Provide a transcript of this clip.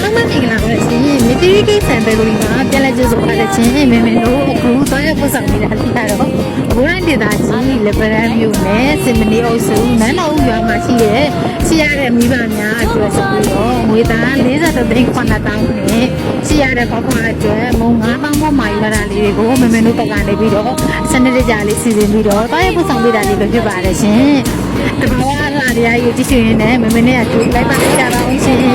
အားလုံးမင်္ဂလာပါရှင်မီတီရီကိတ်ဆန်ဘယ်လိုဒီမှာပြန်လဲကျဆိုပါတဲ့ချင်းမင်းတို့အခုသွားရပို့ဆောင်နေတာသိရတော့ဘိုးတိုင်းဒေသကြီးလေဗရန်မြို့နယ်စင်မနီအုပ်စုနန်းတော်ဦးရွာမှာရှိတဲ့ရှိရတဲ့မိဘများအတွက်ဆိုပြီးတော့ငွေသား43သိန်း9,000နဲ့ရှိရတဲ့ဘောက်ခွာအတွက်မုံ9000ဘောမှာယူလာတာလေးတွေကိုမင်းတို့ဘက်ကနေပြီးတော့စနစ်တကျလေးစီစဉ်ပြီးတော့သွားရပို့ဆောင်ပေးတာလေးပဲဖြစ်ပါတယ်ရှင်တဘာဝလာတရားကြီးကြည့်ရှင်နေမင်းနဲ့အတူလိုက်ပါကြပါအောင်ရှင်